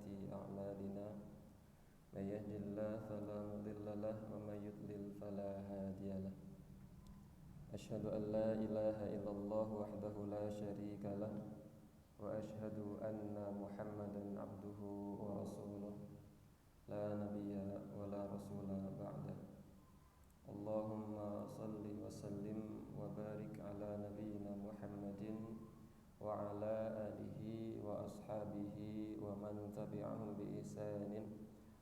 سيئات أعمالنا من يهد الله فلا مضل له ومن يضلل فلا هادي له أشهد أن لا إله إلا الله وحده لا شريك له وأشهد أن محمدا عبده ورسوله لا نبي ولا رسول بعده اللهم صل وسلم وبارك على نبينا محمد وعلى آله وأصحابه ومن تبعهم بإحسان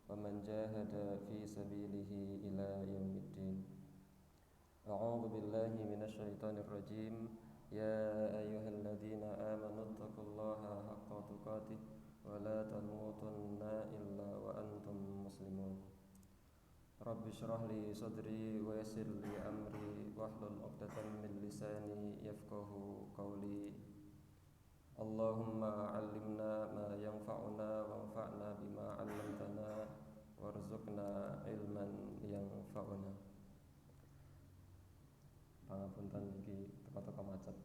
ومن جاهد في سبيله إلى يوم الدين. أعوذ بالله من الشيطان الرجيم. يا أيها الذين آمنوا اتقوا الله حق تقاته ولا تموتن إلا وأنتم مسلمون. رب اشرح لي صدري ويسر لي أمري واحلل عقدة من لساني يفقهوا قولي. اللهم علمنا ما ينفعنا وانفعنا بما علمتنا وارزقنا علما ينفعنا. Pangapunten iki teka-teka macet.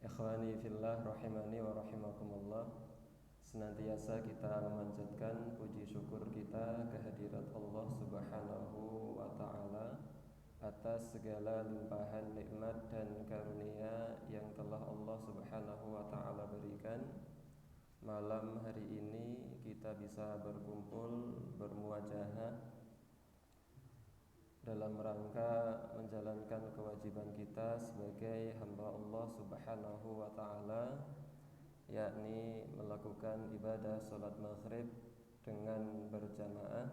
Ikhwani fillah rahimani wa rahimakumullah. Senantiasa kita memanjatkan puji syukur kita kehadirat Allah Subhanahu wa taala atas segala limpahan nikmat dan karunia yang telah Allah Subhanahu wa taala berikan. Malam hari ini kita bisa berkumpul bermuajahah dalam rangka menjalankan kewajiban kita sebagai hamba Allah Subhanahu wa taala, yakni melakukan ibadah salat maghrib dengan berjamaah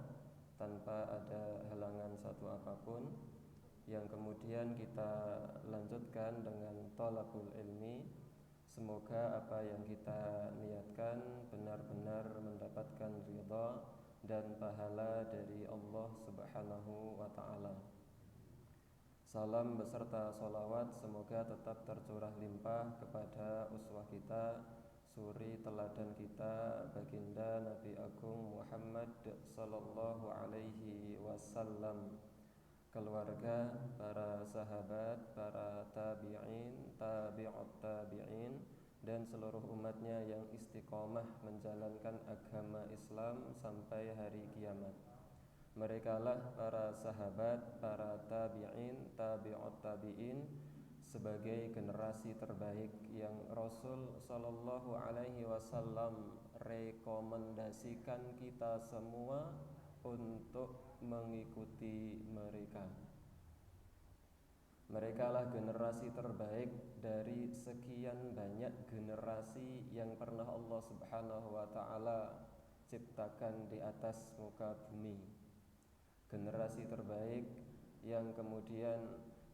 tanpa ada halangan satu apapun, yang kemudian kita lanjutkan dengan thalabul ilmi. Semoga apa yang kita niatkan benar-benar mendapatkan ridha dan pahala dari Allah Subhanahu wa ta'ala. Salam beserta salawat semoga tetap tercurah limpah kepada uswah kita, suri teladan kita, baginda Nabi Agung Muhammad sallallahu alaihi wasallam, keluarga, para sahabat, para tabi'in, tabi'ut tabi'in, dan seluruh umatnya yang istiqomah menjalankan agama Islam sampai hari kiamat. Merekalah para sahabat, para tabi'in, tabi'ut tabi'in, sebagai generasi terbaik yang Rasul sallallahu alaihi wasallam rekomendasikan kita semua untuk mengikuti mereka. Merekalah generasi terbaik dari sekian banyak generasi yang pernah Allah Subhanahu wa taala ciptakan di atas muka bumi. Generasi terbaik yang kemudian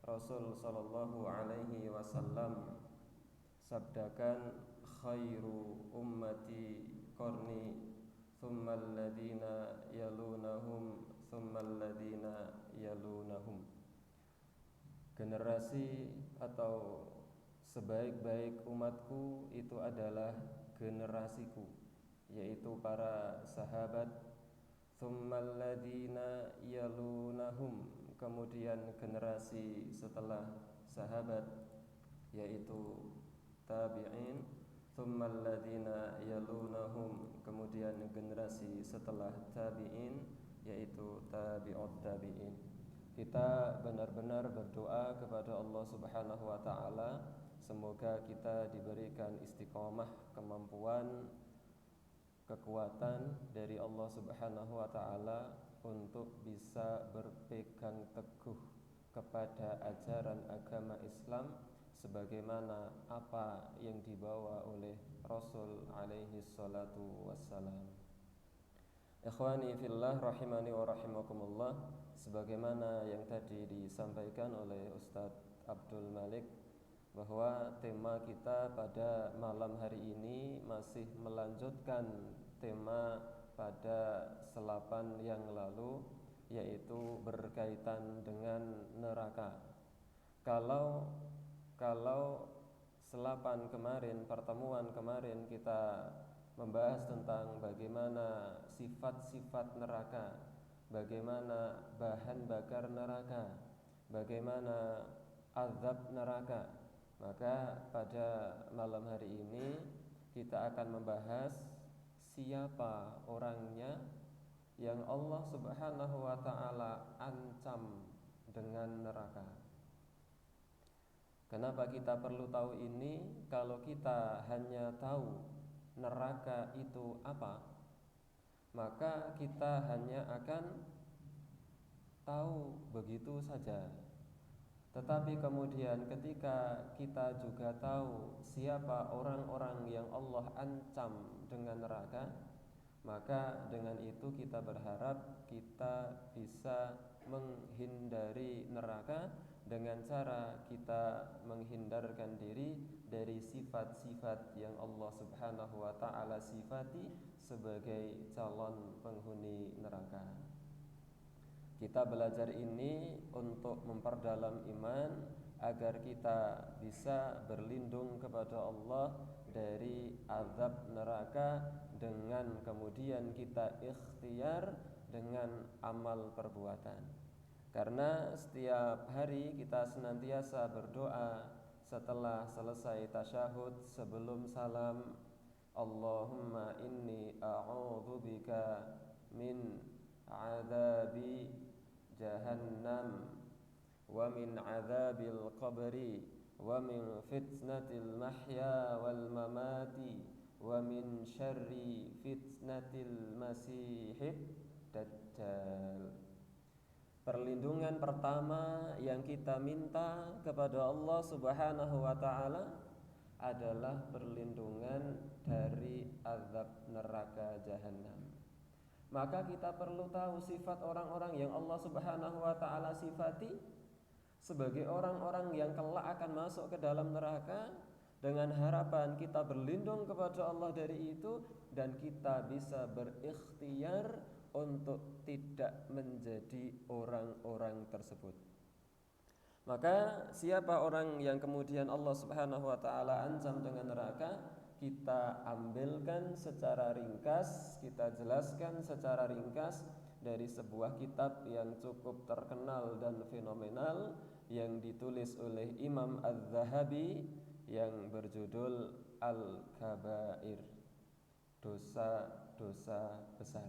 Rasul sallallahu alaihi wasallam sabdakan, khairu ummati qarni thummal ladina yalunahum thummal ladina yalunahum. Generasi atau sebaik-baik umatku itu adalah generasiku, yaitu para sahabat. Thummal ladina yalunahum, kemudian generasi setelah sahabat yaitu tabi'in. Thummal ladina yalunahum, kemudian generasi setelah tabi'in yaitu tabi'ut tabi'in. Kita benar-benar berdoa kepada Allah Subhanahu wa taala semoga kita diberikan istiqomah, kemampuan, kekuatan dari Allah Subhanahu wa taala untuk bisa berpegang teguh kepada ajaran agama Islam sebagaimana apa yang dibawa oleh Rasul alaihi salatu wassalam. Ikhwani fillah rahimani wa rahimakumullah, sebagaimana yang tadi disampaikan oleh Ustadz Abdul Malik, bahwa tema kita pada malam hari ini masih melanjutkan tema pada selapan yang lalu, yaitu berkaitan dengan neraka. Kalau selapan kemarin, pertemuan kemarin kita membahas tentang bagaimana sifat-sifat neraka, bagaimana bahan bakar neraka, bagaimana azab neraka, maka pada malam hari ini kita akan membahas siapa orangnya yang Allah Subhanahu wa taala ancam dengan neraka. Kenapa kita perlu tahu ini? Kalau kita hanya tahu neraka itu apa, maka kita hanya akan tahu begitu saja. Tetapi kemudian ketika kita juga tahu siapa orang-orang yang Allah ancam dengan neraka, maka dengan itu kita berharap kita bisa menghindari neraka dengan cara kita menghindarkan diri dari sifat-sifat yang Allah Subhanahu wa taala sifati sebagai calon penghuni neraka. Kita belajar ini untuk memperdalam iman agar kita bisa berlindung kepada Allah dari azab neraka dengan kemudian kita ikhtiar dengan amal perbuatan. Karena setiap hari kita senantiasa berdoa setelah selesai tasyahud sebelum salam, Allahumma inni a'udzubika min adzabi jahannam wa min adzabil qabri wa min fitnatil mahya wal mamati wa min syarri fitnatil masihid dajjal. Perlindungan pertama yang kita minta kepada Allah Subhanahu wa taala adalah perlindungan dari azab neraka jahanam. Maka kita perlu tahu sifat orang-orang yang Allah Subhanahu wa taala sifati sebagai orang-orang yang kelak akan masuk ke dalam neraka, dengan harapan kita berlindung kepada Allah dari itu dan kita bisa berikhtiar untuk tidak menjadi orang-orang tersebut. Maka siapa orang yang kemudian Allah Subhanahu wa taala ancam dengan neraka, kita ambilkan secara ringkas, kita jelaskan secara ringkas dari sebuah kitab yang cukup terkenal dan fenomenal yang ditulis oleh Imam Az-Zahabi yang berjudul Al-Kabair, dosa-dosa besar.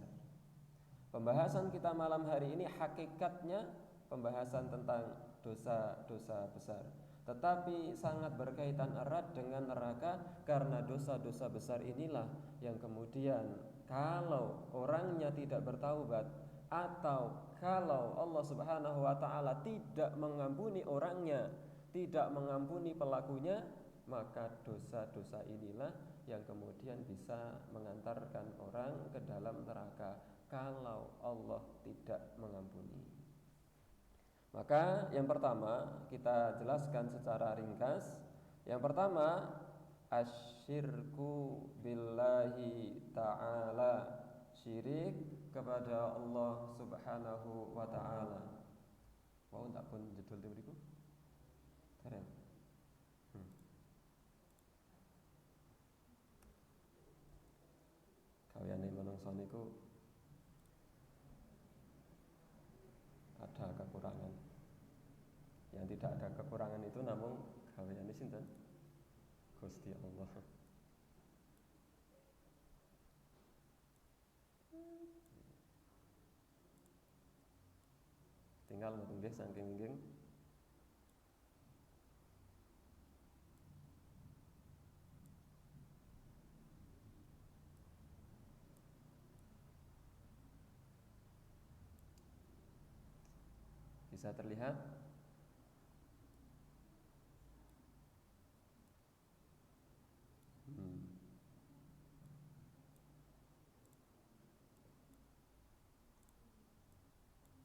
Pembahasan kita malam hari ini hakikatnya pembahasan tentang dosa-dosa besar, tetapi sangat berkaitan erat dengan neraka karena dosa-dosa besar inilah yang kemudian kalau orangnya tidak bertaubat atau kalau Allah Subhanahu wa taala tidak mengampuni orangnya, tidak mengampuni pelakunya, maka dosa-dosa inilah yang kemudian bisa mengantarkan orang ke dalam neraka kalau Allah tidak mengampuni. Maka yang pertama kita jelaskan secara ringkas. Yang pertama, asyirku billahi ta'ala, syirik kepada Allah Subhanahu wa ta'ala. Mau tak pun judul beriku? Keren. Kawiyane manungsa niku ada kekurangan. Yang tidak ada kekurangan itu namun gaweane sinten? Gusti Allah. Tinggal mboten nggih saking nggih. Bisa terlihat?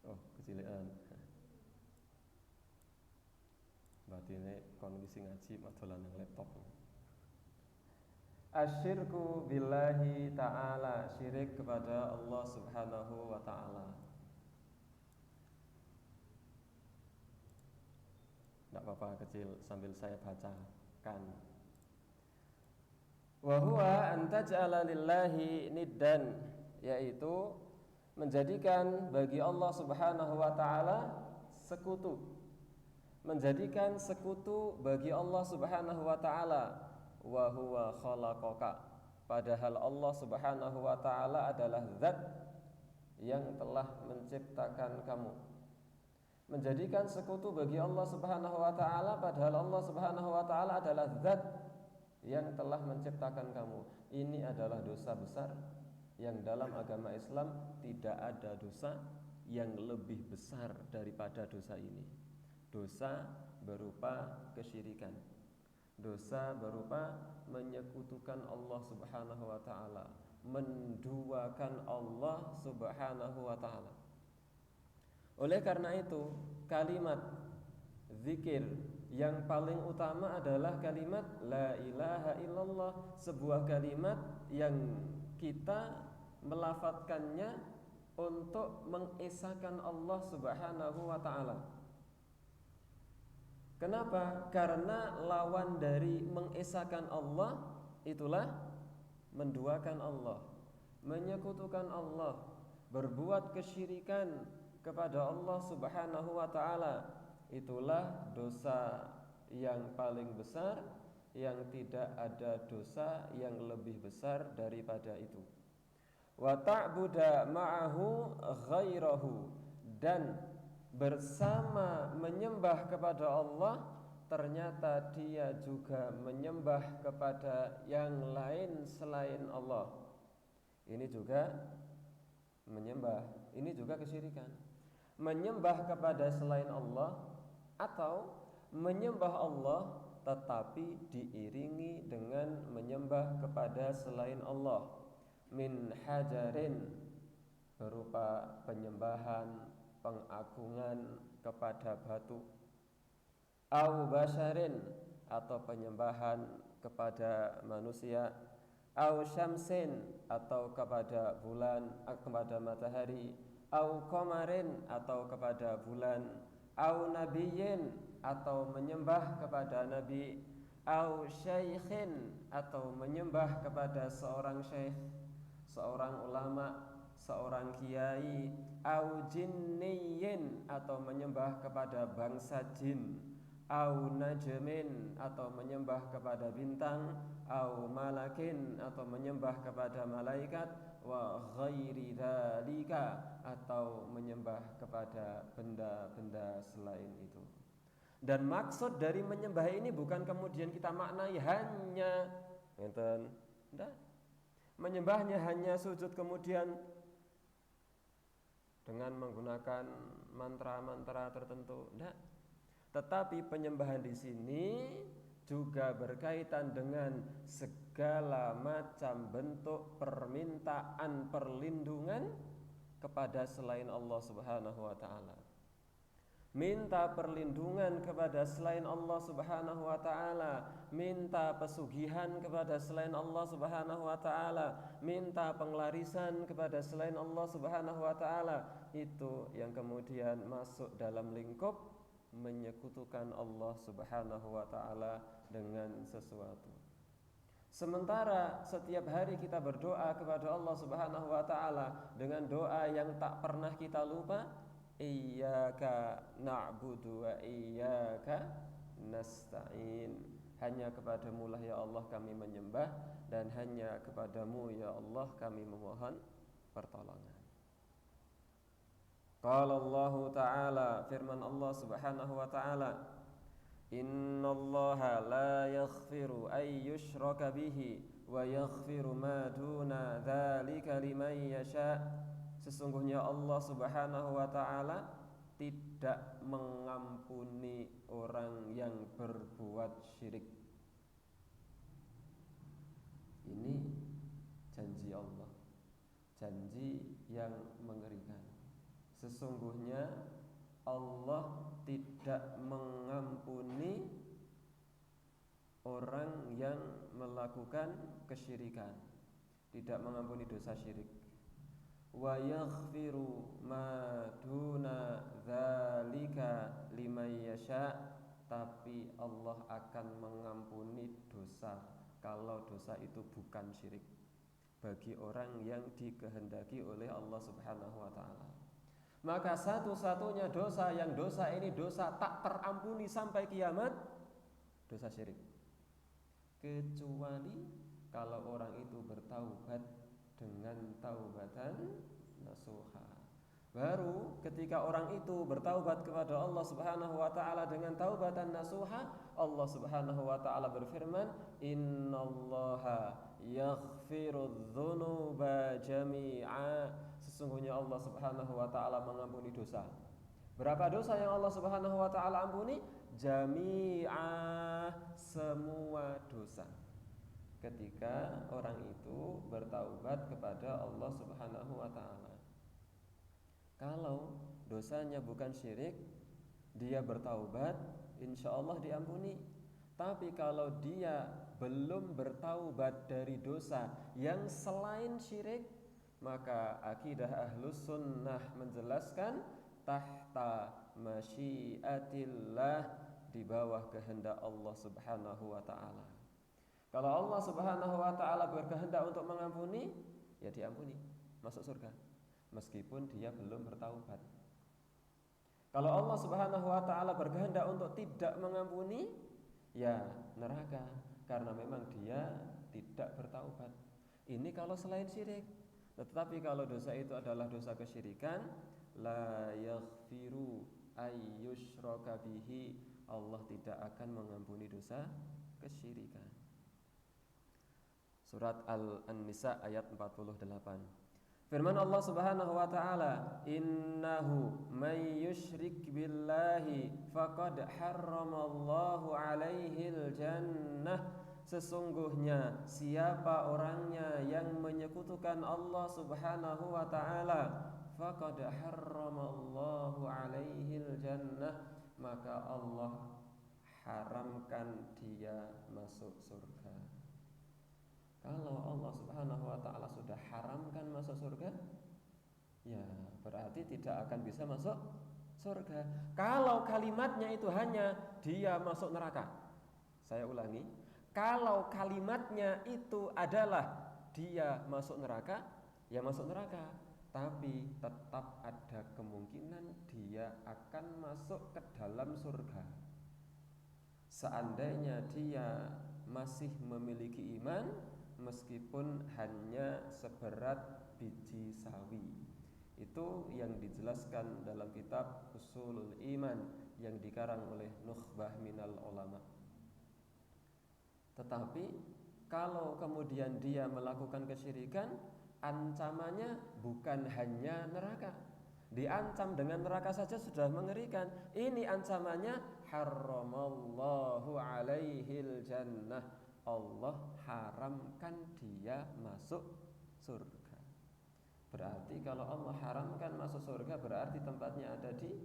Oh, kecilekan. Batine kon wis ngaji madolan nang laptop. Asyirku billahi ta'ala, syirik kepada Allah Subhanahu wa ta'ala. Tidak apa-apa kecil sambil saya bacakan. Wa huwa an taj'ala lillahi niddan, yaitu menjadikan bagi Allah Subhanahu wa ta'ala sekutu. Menjadikan sekutu bagi Allah Subhanahu wa ta'ala. Wa huwa khalaqaka, Padahal Allah Subhanahu wa taala adalah zat yang telah menciptakan kamu. Menjadikan sekutu bagi Allah Subhanahu wa taala padahal Allah Subhanahu wa taala adalah zat yang telah menciptakan kamu. Ini adalah dosa besar yang dalam agama Islam tidak ada dosa yang lebih besar daripada dosa ini. Dosa berupa kesyirikan. Dosa berupa menyekutukan Allah Subhanahu wa taala, menduakan Allah Subhanahu wa taala. Oleh karena itu, kalimat zikir yang paling utama adalah kalimat la ilaha illallah, sebuah kalimat yang kita melafadzkannya untuk mengesahkan Allah Subhanahu wa taala. Kenapa? Karena lawan dari mengesahkan Allah itulah menduakan Allah, menyekutukan Allah, berbuat kesyirikan kepada Allah Subhanahu wa taala. Itulah dosa yang paling besar, yang tidak ada dosa yang lebih besar daripada itu. Wa ta'budu ma'ahu ghairahu, dan bersama menyembah kepada Allah ternyata dia juga menyembah kepada yang lain selain Allah. Ini juga menyembah, ini juga kesyirikan. Menyembah kepada selain Allah atau menyembah Allah tetapi diiringi dengan menyembah kepada selain Allah. Min hajarin, berupa penyembahan, pengagungan kepada batu, au basharin, atau penyembahan kepada manusia, au syamsin, atau kepada bulan, kepada matahari, au qamarin, atau kepada bulan, au nabiyyin, atau menyembah kepada nabi, au syaikhin, atau menyembah kepada seorang syekh, seorang ulama, seorang kiai, au jinniyin, atau menyembah kepada bangsa jin, au najmin, atau menyembah kepada bintang, au malakin, atau menyembah kepada malaikat, wa ghairi dzalika, atau menyembah kepada benda-benda selain itu. Dan maksud dari menyembah ini bukan kemudian kita maknai hanya ngeten, enggak. Menyembahnya hanya sujud kemudian dengan menggunakan mantra-mantra tertentu, enggak. Tetapi penyembahan di sini juga berkaitan dengan segala macam bentuk permintaan perlindungan kepada selain Allah Subhanahu wa taala. Minta perlindungan kepada selain Allah Subhanahu wa taala, minta pesugihan kepada selain Allah Subhanahu wa taala, minta penglarisan kepada selain Allah Subhanahu wa taala, itu yang kemudian masuk dalam lingkup menyekutukan Allah Subhanahu wa taala dengan sesuatu. Sementara setiap hari kita berdoa kepada Allah Subhanahu wa taala dengan doa yang tak pernah kita lupa, iyyaka na'budu wa iyyaka nasta'in. Hanya kepadamu lah ya Allah kami menyembah, dan hanya kepadamu ya Allah kami memohon pertolongan. Qala Allah Ta'ala, firman Allah Subhanahu wa ta'ala, innallaha la yaghfiru ay yushraka bihi wa yaghfiru ma duna dzalika liman yasha. Sesungguhnya Allah Subhanahu wa ta'ala tidak mengampuni orang yang berbuat syirik. Ini janji Allah, janji yang mengerikan. Sesungguhnya Allah tidak mengampuni orang yang melakukan kesyirikan, tidak mengampuni dosa syirik. Wa yaghfiru ma duna dzalika liman yasha, tapi Allah akan mengampuni dosa kalau dosa itu bukan syirik, bagi orang yang dikehendaki oleh Allah Subhanahu wa taala. Maka satu-satunya dosa yang dosa ini dosa tak terampuni sampai kiamat, dosa syirik. Kecuali kalau orang itu bertaubat dengan taubatan nasuha. Baru ketika orang itu bertaubat kepada Allah Subhanahu wa taala dengan taubatan nasuha, Allah Subhanahu wa taala berfirman, "Innallaha yaghfirudz dzunuba jami'a." Sesungguhnya Allah Subhanahu wa taala mengampuni dosa. Berapa dosa yang Allah Subhanahu wa taala ampuni? Jami'a, semua dosa. Ketika orang itu bertaubat kepada Allah Subhanahu wa taala. Kalau dosanya bukan syirik, dia bertaubat, insya Allah diampuni. Tapi kalau dia belum bertaubat dari dosa yang selain syirik, maka akidah Ahlus Sunnah menjelaskan tahta masyiatillah, di bawah kehendak Allah Subhanahu wa taala. Kalau Allah Subhanahu wa taala berkehendak untuk mengampuni, ya diampuni, masuk surga meskipun dia belum bertaubat. Kalau Allah Subhanahu wa taala berkehendak untuk tidak mengampuni, ya neraka, karena memang dia tidak bertaubat. Ini kalau selain syirik. Tetapi kalau dosa itu adalah dosa kesyirikan, la yaghfiru ayyushraka bihi, Allah tidak akan mengampuni dosa kesyirikan. Surat An-Nisa ayat 48. Firman Allah Subhanahu wa taala, "Innahu may yusyrik billahi faqad harramallahu 'alaihil jannah." Sesungguhnya siapa orangnya yang menyekutukan Allah Subhanahu wa taala, faqad harramallahu 'alaihil jannah, maka Allah haramkan dia masuk surga. Kalau Allah Subhanahu wa taala sudah haramkan masuk surga, ya berarti tidak akan bisa masuk surga. Kalau kalimatnya itu hanya dia masuk neraka. Saya ulangi, kalau kalimatnya itu adalah dia masuk neraka, ya masuk neraka. Tapi tetap ada kemungkinan dia akan masuk ke dalam surga. Seandainya dia masih memiliki iman, meskipun hanya seberat biji sawi. Itu yang dijelaskan dalam kitab Ushulul Iman yang dikarang oleh Nukhbah Minal Ulama. Tetapi kalau kemudian dia melakukan kesyirikan, ancamannya bukan hanya neraka. Diancam dengan neraka saja sudah mengerikan. Ini ancamannya harramallahu 'alaihil jannah, Allah haramkan dia masuk surga. Berarti kalau Allah haramkan masuk surga, berarti tempatnya ada di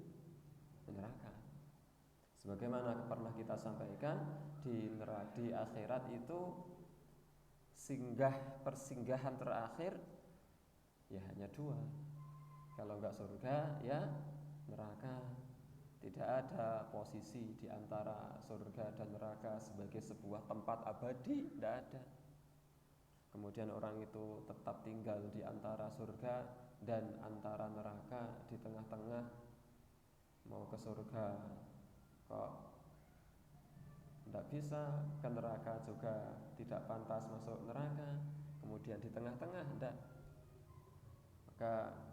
neraka. Sebagaimana pernah kita sampaikan, di akhirat itu persinggahan terakhir ya hanya dua. Kalau enggak surga, ya neraka. Tidak ada posisi di antara surga dan neraka sebagai sebuah tempat abadi, tidak ada. Kemudian orang itu tetap tinggal di antara surga dan antara neraka, di tengah-tengah. Mau ke surga kok tidak bisa, ke neraka juga tidak pantas masuk neraka. Kemudian di tengah-tengah tidak. Maka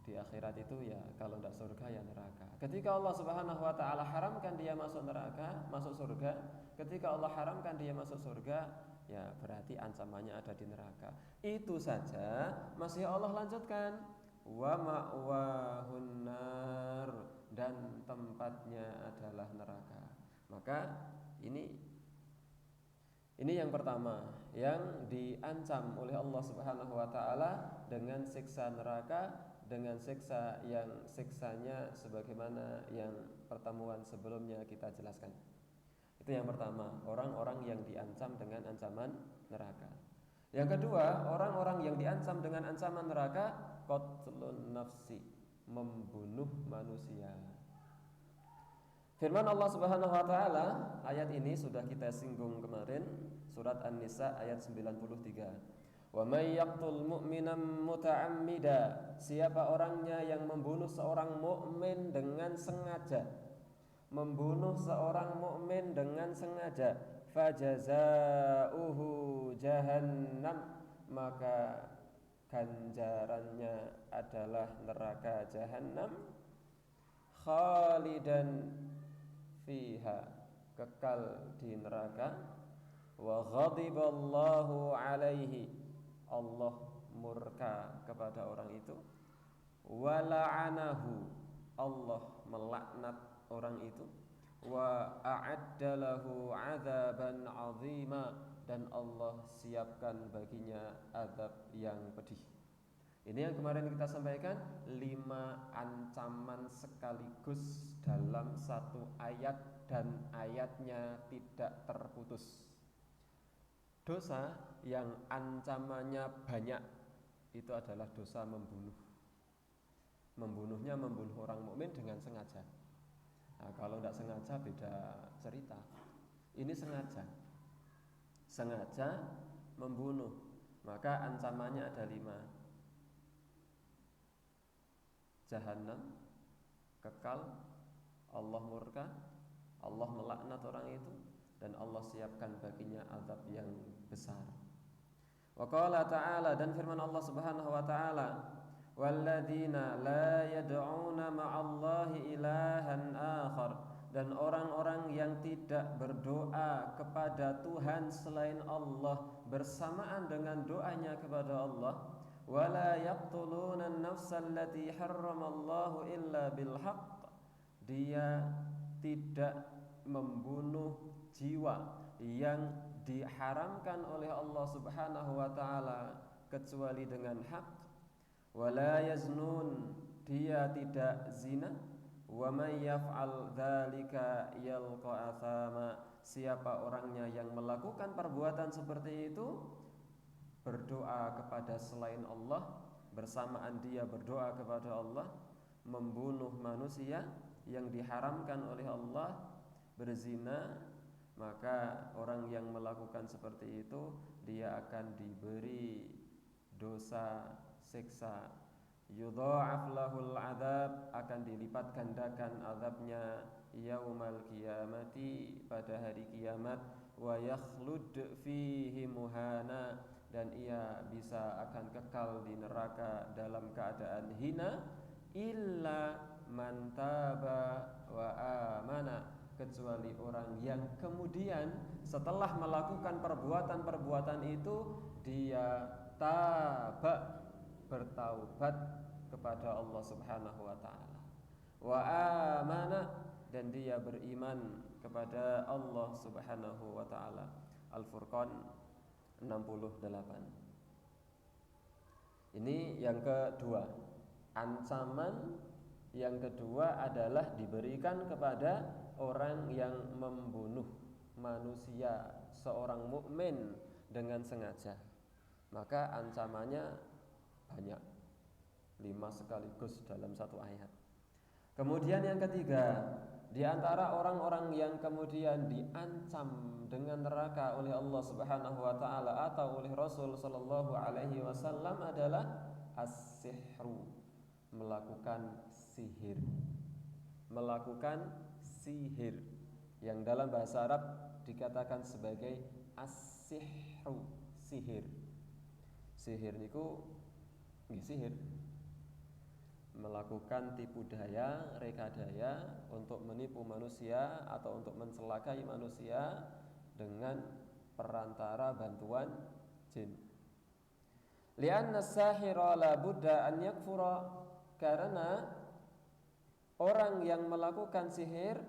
di akhirat itu ya kalau tidak surga ya neraka. Ketika Allah Subhanahu wa taala haramkan dia masuk neraka, masuk surga. Ketika Allah haramkan dia masuk surga, ya berarti ancamannya ada di neraka. Itu saja masih Allah lanjutkan, wa ma'wahun nar, dan tempatnya adalah neraka. Maka ini yang pertama yang diancam oleh Allah Subhanahu wa taala dengan siksa neraka, dengan siksa yang siksanya sebagaimana yang pertemuan sebelumnya kita jelaskan. Itu yang pertama, orang-orang yang diancam dengan ancaman neraka. Yang kedua, orang-orang yang diancam dengan ancaman neraka, qatlun nafsi, membunuh manusia. Firman Allah Subhanahu wa taala, ayat ini sudah kita singgung kemarin, surat An-Nisa ayat 93. Wa may yaqtul mu'minan muta'ammida, siapa orangnya yang membunuh seorang mukmin dengan sengaja, membunuh seorang mukmin dengan sengaja, fajazauhu jahannam, maka ganjarannya adalah neraka jahanam, khalidan fiha, kekal di neraka, wa ghadiballahu alaihi, Allah murka kepada orang itu, wa la'anahu, Allah melaknat orang itu, wa a'adda lahu 'adzaban 'azima, dan Allah siapkan baginya azab yang pedih. Ini yang kemarin kita sampaikan, 5 ancaman sekaligus dalam satu ayat dan ayatnya tidak terputus. Dosa yang ancamannya banyak itu adalah dosa membunuh. Membunuhnya membunuh orang mukmin dengan sengaja. Nah, kalau tidak sengaja beda cerita. Ini sengaja membunuh, maka ancamannya ada 5. Jahannam, kekal, Allah murka, Allah melaknat orang itu, dan Allah siapkan baginya azab yang besar. Wa qala ta'ala, dan firman Allah Subhanahu wa ta'ala, walladzina la yad'una ma'allahi ilahan akhar, dan orang-orang yang tidak berdoa kepada Tuhan selain Allah bersamaan dengan doanya kepada Allah, wala yaqtuluna an-nafsa allati harramallahu illa bil haqq, dia tidak membunuh jiwa yang diharamkan oleh Allah Subhanahu wa taala kecuali dengan hak, wala yaznun, dia tidak zina, wa may yaf'al dzalika yalqa athama, siapa orangnya yang melakukan perbuatan seperti itu, berdoa kepada selain Allah, bersamaan dia berdoa kepada Allah, membunuh manusia yang diharamkan oleh Allah, berzina, maka orang yang melakukan seperti itu dia akan diberi dosa siksa. Yudha'af lahul adzab, akan dilipat gandakan azabnya yaumal qiyamati, pada hari kiamat, wa yakhlud fihi muhana, dan ia bisa akan kekal di neraka dalam keadaan hina, illa man taba wa amana, kecuali orang yang kemudian setelah melakukan perbuatan-perbuatan itu dia taba, bertaubat kepada Allah Subhanahu wa taala, wa amana, dan dia beriman kepada Allah Subhanahu wa taala. Al-Furqan 68. Ini yang kedua. Ancaman yang kedua adalah diberikan kepada orang yang membunuh manusia, seorang mukmin dengan sengaja. Maka ancamannya banyak, 5 sekaligus dalam satu ayat. Kemudian yang ketiga, di antara orang-orang yang kemudian diancam dengan neraka oleh Allah Subhanahu wa taala atau oleh Rasul sallallahu alaihi wasallam adalah as-sihru, melakukan sihir. Melakukan sihir yang dalam bahasa Arab dikatakan sebagai as-sihru, sihir. Sihir niku nggih sihir, melakukan tipu daya, reka daya untuk menipu manusia atau untuk mencelakai manusia dengan perantara bantuan jin. Li'anna as-sahira la budda an yakfura, karena orang yang melakukan sihir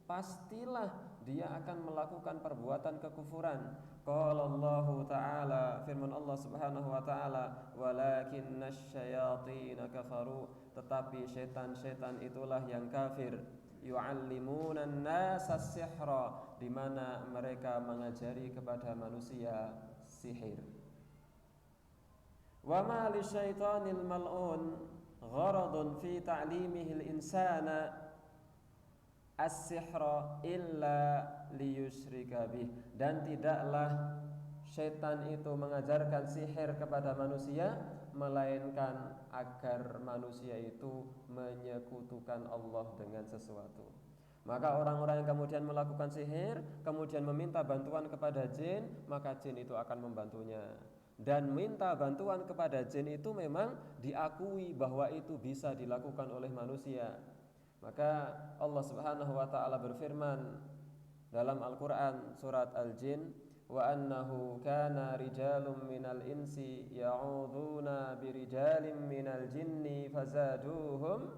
pastilah dia akan melakukan perbuatan kekufuran. Qala Allah Ta'ala, firman Allah Subhanahu wa taala, walakinnash syayatin kafaru, tetapi setan-setan itulah yang kafir. Yu'allimuna an-nasa as-sihra, di mana mereka mengajari kepada manusia sihir. Wa ma lisyaitanil mal'un gharadun fi ta'limihil insana as-sihra illa liyusyrika bih, dan tidaklah syaitan itu mengajarkan sihir kepada manusia melainkan agar manusia itu menyekutukan Allah dengan sesuatu. Maka orang-orang yang kemudian melakukan sihir, kemudian meminta bantuan kepada jin, maka jin itu akan membantunya. Dan minta bantuan kepada jin itu memang diakui bahwa itu bisa dilakukan oleh manusia. Maka Allah Subhanahu wa taala berfirman dalam Al-Qur'an surat Al-Jin, wa annahu kana rijalun minal insi ya'udzuuna birijalin minal jinni fazaduhum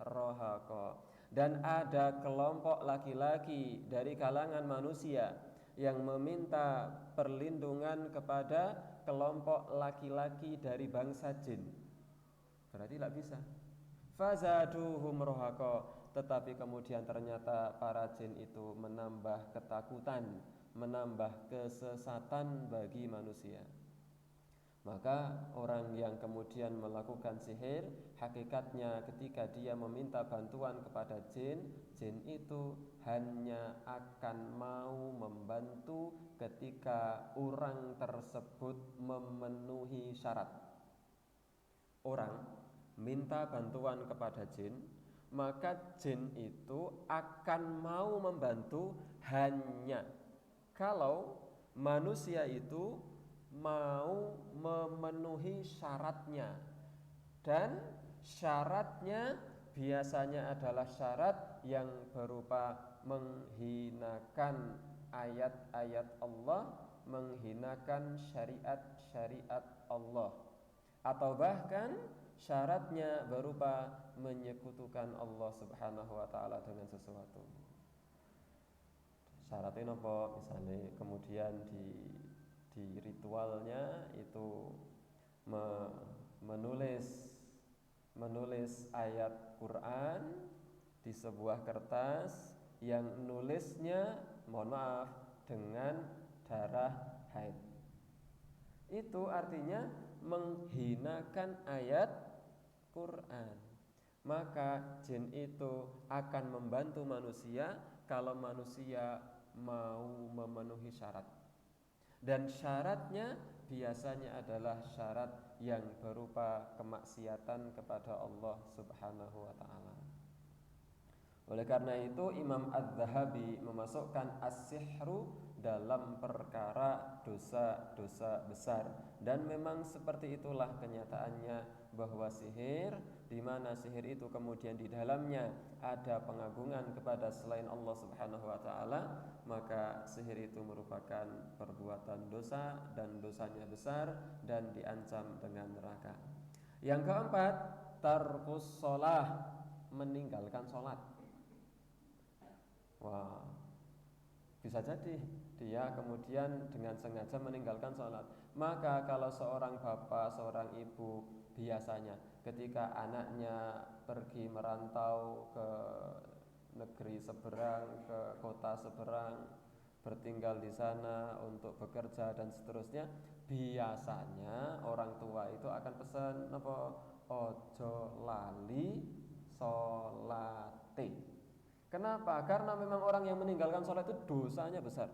rahaqa. Dan ada kelompok laki-laki dari kalangan manusia yang meminta perlindungan kepada kelompok laki-laki dari bangsa jin. Berarti tidak bisa. Fazaduhum rahaqa. Tetapi kemudian ternyata para jin itu menambah ketakutan, menambah kesesatan bagi manusia. Maka orang yang kemudian melakukan sihir, hakikatnya ketika dia meminta bantuan kepada jin, jin itu hanya akan mau membantu ketika orang tersebut memenuhi syarat. Orang minta bantuan kepada jin, maka jin itu akan mau membantu hanya kalau manusia itu mau memenuhi syaratnya. Dan syaratnya biasanya adalah syarat yang berupa menghinakan ayat-ayat Allah, menghinakan syariat-syariat Allah, atau bahkan syaratnya berupa menyekutukan Allah Subhanahu wa taala dengan sesuatu. Syaratnya apa? Misalnya kemudian di ritualnya itu menulis ayat Quran di sebuah kertas yang nulisnya, mohon maaf, dengan darah haid. Itu artinya menghinakan ayat Quran. Maka jin itu akan membantu manusia kalau manusia mau memenuhi syarat. Dan syaratnya biasanya adalah syarat yang berupa kemaksiatan kepada Allah Subhanahu wa taala. Oleh karena itu Imam Az-Zahabi memasukkan as-sihru dalam perkara dosa-dosa besar. Dan memang seperti itulah kenyataannya, bahwa sihir, di mana sihir itu kemudian di dalamnya ada pengagungan kepada selain Allah Subhanahu wa taala, maka sihir itu merupakan perbuatan dosa dan dosanya besar dan diancam dengan neraka. Yang keempat, tarkus shalah, meninggalkan sholat. Wah, bisa jadi dia kemudian dengan sengaja meninggalkan sholat. Maka kalau seorang bapak, seorang ibu, biasanya ketika anaknya pergi merantau ke negeri seberang, ke kota seberang, bertinggal di sana untuk bekerja dan seterusnya, biasanya orang tua itu akan pesan apa? Ojo lali sholate. Kenapa? Karena memang orang yang meninggalkan sholat itu dosanya besar.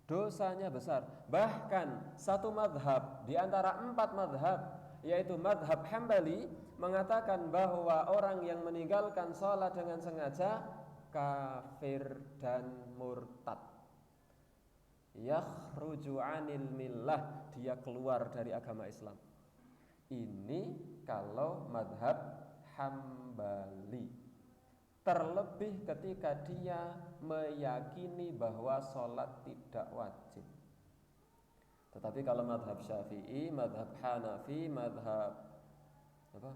Dosanya besar. Bahkan satu madhab di antara 4 madhab, yaitu madhab Hambali, mengatakan bahwa orang yang meninggalkan sholat dengan sengaja kafir dan murtad. Yakhruju anil millah, dia keluar dari agama Islam. Ini kalau madhab Hambali. Terlebih ketika dia meyakini bahwa sholat tidak wajib. Tetapi kalau madhab Syafi'i, madhab Hanafi, madhab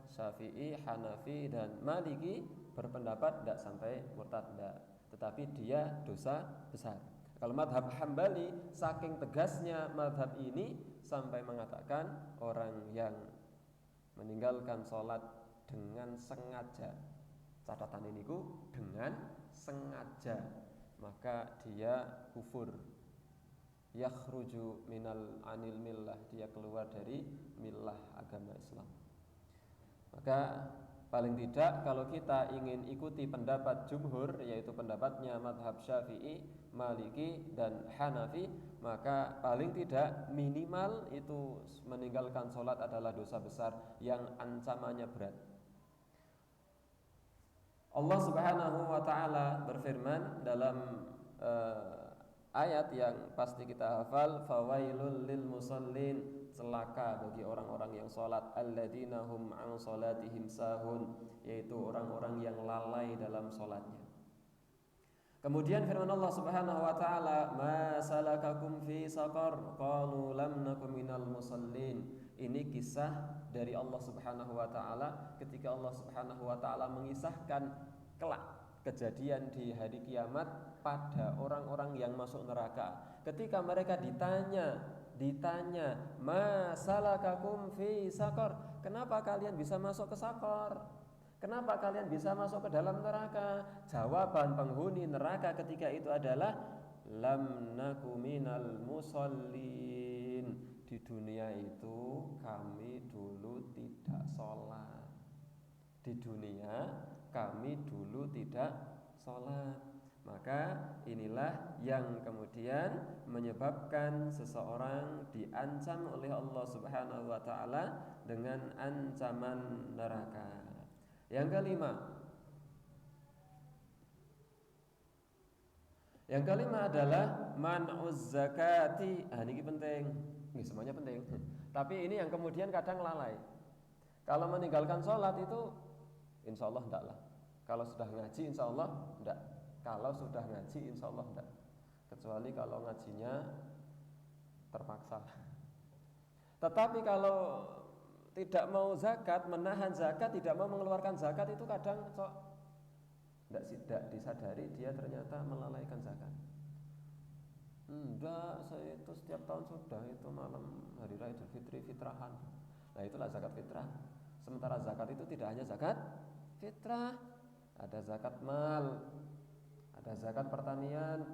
Syafi'i, Hanafi, dan Maliki berpendapat tidak sampai murtad, tidak. Tetapi dia dosa besar. Kalau madhab Hambali, saking tegasnya madhab ini sampai mengatakan orang yang meninggalkan sholat dengan sengaja, catatan ini dengan sengaja, maka dia kufur, yakhruju anil millah, dia keluar dari millah agama Islam. Maka paling tidak kalau kita ingin ikuti pendapat jumhur, yaitu pendapatnya madhab Syafi'i, Maliki, dan Hanafi, maka paling tidak minimal itu meninggalkan sholat adalah dosa besar yang ancamannya berat. Allah Subhanahu wa taala berfirman dalam ayat yang pasti kita hafal, fawailul lil musallin, celaka bagi orang-orang yang salat, alladzina hum an salatihim sahun, yaitu orang-orang yang lalai dalam salatnya. Kemudian firman Allah Subhanahu wa taala, ma salakakum fi saqar, qalu lam nakum minal musallin. Ini kisah dari Allah Subhanahu wa taala ketika Allah Subhanahu wa taala mengisahkan kelak kejadian di hari kiamat pada orang-orang yang masuk neraka. Ketika mereka ditanya, ma salakakum fi saqar, kenapa kalian bisa masuk ke saqar? Kenapa kalian bisa masuk ke dalam neraka? Jawaban penghuni neraka ketika itu adalah lam naku minal musallin. Di dunia itu kami dulu tidak sholat. Di dunia kami dulu tidak sholat. Maka inilah yang kemudian menyebabkan seseorang diancam oleh Allah Subhanahu wa taala dengan ancaman neraka. Yang kelima adalah man'uz zakati. Ini penting. Ini semuanya penting. Tapi ini yang kemudian kadang lalai. Kalau meninggalkan sholat itu insya Allah enggak lah. Kalau sudah ngaji insya Allah enggak. Kalau sudah ngaji insya Allah enggak. Kecuali kalau ngajinya terpaksa. Tetapi kalau tidak mau zakat, menahan zakat, tidak mau mengeluarkan zakat, itu kadang tidak disadari dia ternyata melalaikan zakat. Enggak, saya itu setiap tahun sudah itu malam hari raya Idul Fitri fitrahan. Nah itulah zakat fitrah. Sementara zakat itu tidak hanya zakat fitrah, ada zakat mal, ada zakat pertanian.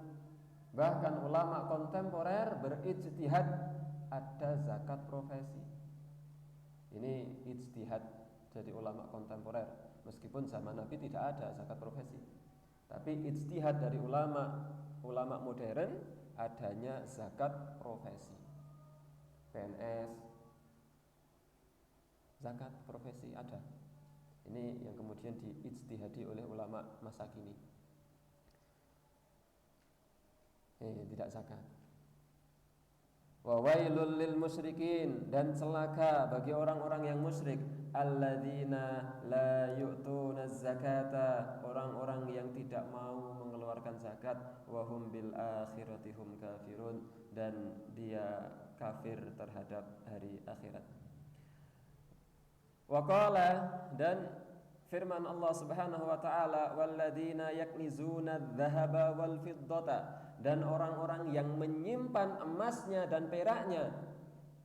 Bahkan ulama kontemporer berijtihad ada zakat profesi. Ini ijtihad dari ulama kontemporer. Meskipun zaman Nabi tidak ada zakat profesi, tapi ijtihad dari ulama modern adanya zakat profesi. PNS, zakat profesi ada. Ini yang kemudian diijtihadi oleh ulama masa kini. Tidak zakat. Wa wailul lil musyrikin, dan celaka bagi orang-orang yang musyrik, alladzina la yu'tuna zakata, orang-orang yang tidak mau mengeluarkan zakat, wa hum bil akhirati hum kafirun, dan dia kafir terhadap hari akhirat. Wa qala, dan firman Allah Subhanahu wa taala, walladzina yaknizuna adh-dhahaba wal fiddata, dan orang-orang yang menyimpan emasnya dan peraknya,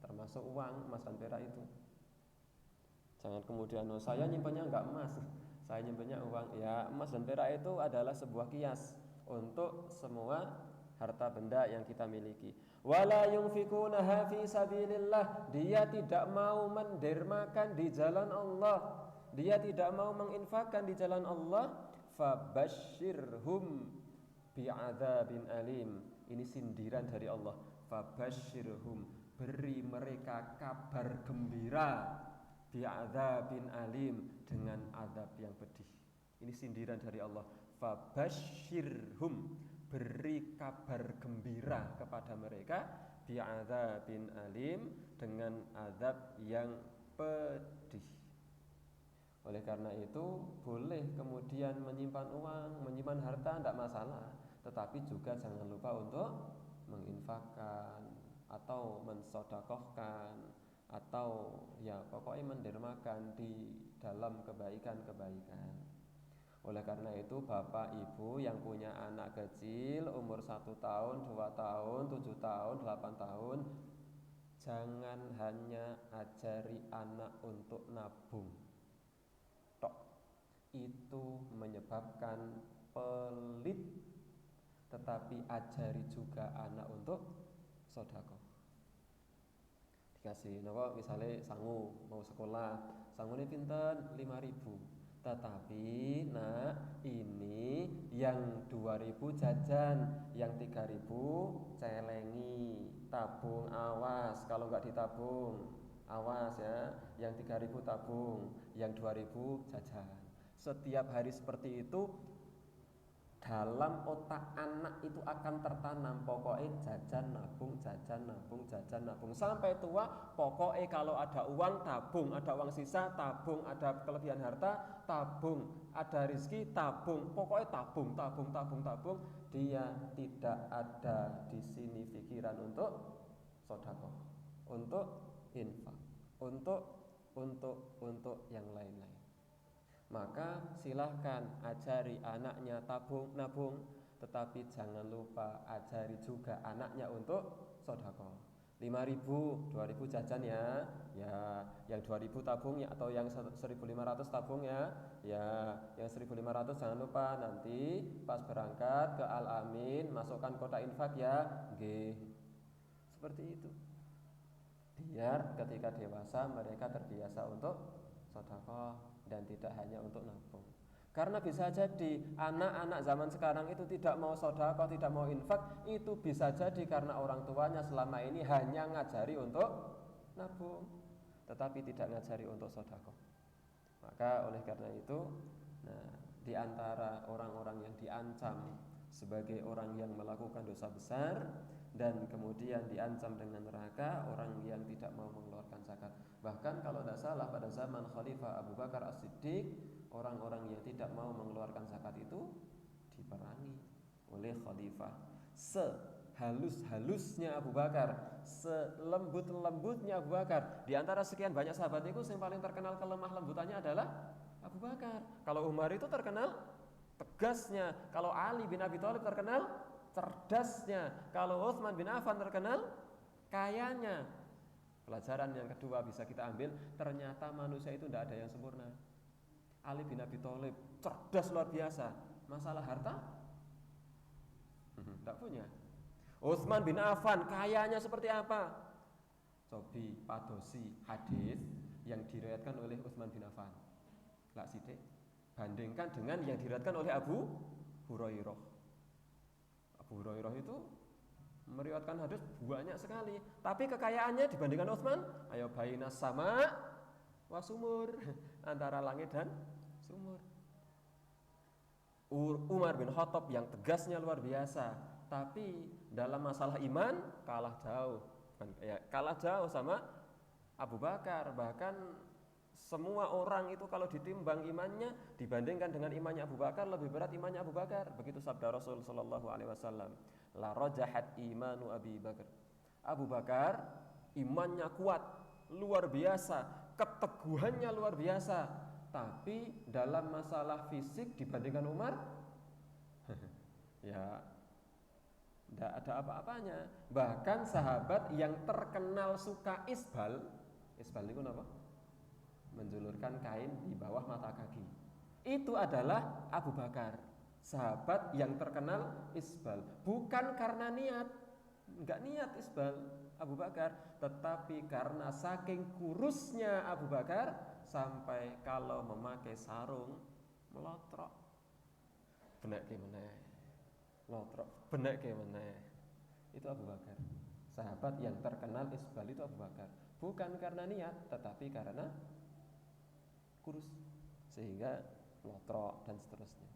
termasuk uang, emas dan perak itu. Jangan kemudian saya nyimpannya enggak emas, saya nyimpannya uang. Ya, emas dan perak itu adalah sebuah kias untuk semua harta benda yang kita miliki. Wala yunfikunaha fi sabilillah, dia tidak mau mendermakan di jalan Allah, dia tidak mau menginfakkan di jalan Allah. Fabasyirhum bi'adzabin alim, ini sindiran dari Allah. Fabasyirhum, beri mereka kabar gembira, bi'adzabin alim, dengan azab yang pedih. Ini sindiran dari Allah. Fabasyirhum, beri kabar gembira kepada mereka, bi'adzabin alim, dengan azab yang pedih. Oleh karena itu boleh kemudian menyimpan uang, menyimpan harta, tidak masalah, tetapi juga jangan lupa untuk menginfakkan atau mensodakohkan, atau ya pokoknya mendermakan di dalam kebaikan-kebaikan. Oleh karena itu bapak ibu yang punya anak kecil umur 1 tahun, 2 tahun, 7 tahun, 8 tahun, jangan hanya ajari anak untuk nabung tok, itu menyebabkan pelit, tetapi ajari juga anak untuk sedekah. Dikasih napa misalnya sangu mau sekolah, sangune pinten 5.000, tetapi nak ini yang 2.000 jajan, yang 3.000 celengi, tabung, awas kalau nggak ditabung, awas ya, yang 3.000 tabung, yang 2.000 jajan. setiap hari seperti itu, dalam otak anak itu akan tertanam pokoknya jajan nabung sampai tua. Pokoknya kalau ada uang tabung, ada uang sisa tabung, ada kelebihan harta tabung, ada rezeki tabung, pokoknya tabung. Dia tidak ada di sini pikiran untuk sedekah, untuk infak, untuk yang lain-lain. Maka silahkan ajari anaknya nabung, tetapi jangan lupa ajari juga anaknya untuk sedekah. 5.000, 2.000 jajan ya, yang 2.000 tabung ya, atau yang 1.500 tabung ya, yang 1.500 jangan lupa nanti pas berangkat ke Al-Amin masukkan kotak infak ya, seperti itu. Biar ketika dewasa mereka terbiasa untuk sedekah dan tidak hanya untuk nabung. Karena bisa jadi anak-anak zaman sekarang itu tidak mau sedekah, tidak mau infak, itu bisa jadi karena orang tuanya selama ini hanya ngajari untuk nabung, tetapi tidak ngajari untuk sedekah. Maka oleh karena itu, di antara orang-orang yang diancam sebagai orang yang melakukan dosa besar dan kemudian diancam dengan neraka, orang yang tidak mau mengeluarkan zakat. Bahkan kalau tidak salah pada zaman Khalifah Abu Bakar As-Siddiq, orang-orang yang tidak mau mengeluarkan zakat itu diperangi oleh Khalifah. Sehalus-halusnya Abu Bakar, selembut-lembutnya Abu Bakar, di antara sekian banyak sahabat itu yang paling terkenal kelemah lembutannya adalah Abu Bakar. Kalau Umar itu terkenal tegasnya, kalau Ali bin Abi Thalib terkenal cerdasnya, kalau Utsman bin Affan terkenal kayanya. Pelajaran yang kedua bisa kita ambil, ternyata manusia itu tidak ada yang sempurna. Ali bin Abi Thalib cerdas luar biasa, masalah harta tidak punya. Utsman bin Affan kayanya seperti apa? Cobi padosi hadis yang diriwayatkan oleh Utsman bin Affan. Lak sidik bandingkan dengan yang diriwayatkan oleh Abu Hurairah. Abu Hurairah itu meriwayatkan hadis banyak sekali, tapi kekayaannya dibandingkan Utsman, ayo bainas sama wa sumur, antara langit dan sumur. Umar bin Khattab yang tegasnya luar biasa, tapi dalam masalah iman kalah jauh sama Abu Bakar. Bahkan semua orang itu kalau ditimbang imannya dibandingkan dengan imannya Abu Bakar, lebih berat imannya Abu Bakar. Begitu sabda Rasul sallallahu alaihi wasallam, la rajahat imanu Abi Bakar. Abu Bakar imannya kuat, luar biasa, keteguhannya luar biasa, tapi dalam masalah fisik dibandingkan Umar ya tidak ada apa-apanya. Bahkan sahabat yang terkenal suka isbal itu apa? Menjulurkan kain di bawah mata kaki, itu adalah Abu Bakar, sahabat yang terkenal isbal. Bukan karena enggak niat isbal Abu Bakar, tetapi karena saking kurusnya Abu Bakar sampai kalau memakai sarung melotrok benek meneh, lotrok benek meneh. Itu Abu Bakar, sahabat yang terkenal isbal itu Abu Bakar. Bukan karena niat, tetapi karena kurus sehingga lotrok dan seterusnya.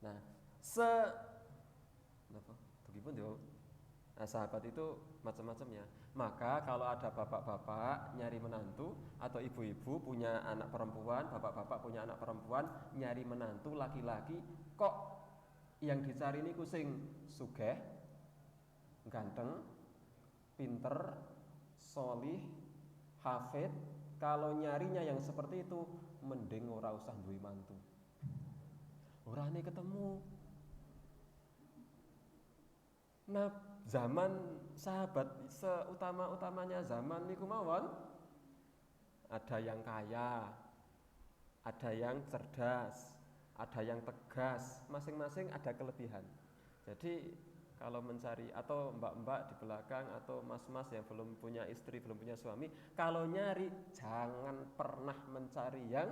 Nah, sahabat itu macam-macamnya. Maka kalau ada bapak-bapak nyari menantu atau ibu-ibu punya anak perempuan, bapak-bapak punya anak perempuan nyari menantu laki-laki, kok yang dicari ini sing sugih, ganteng, pinter, solih, hafid. Kalau nyarinya yang seperti itu, mending ora usah duwe mantu. Orane ketemu. Nah, zaman sahabat seutama-utamanya zaman niku mawon, ada yang kaya, ada yang cerdas, ada yang tegas, masing-masing ada kelebihan. Jadi kalau mencari, atau mbak-mbak di belakang atau mas-mas yang belum punya istri, belum punya suami, kalau nyari jangan pernah mencari yang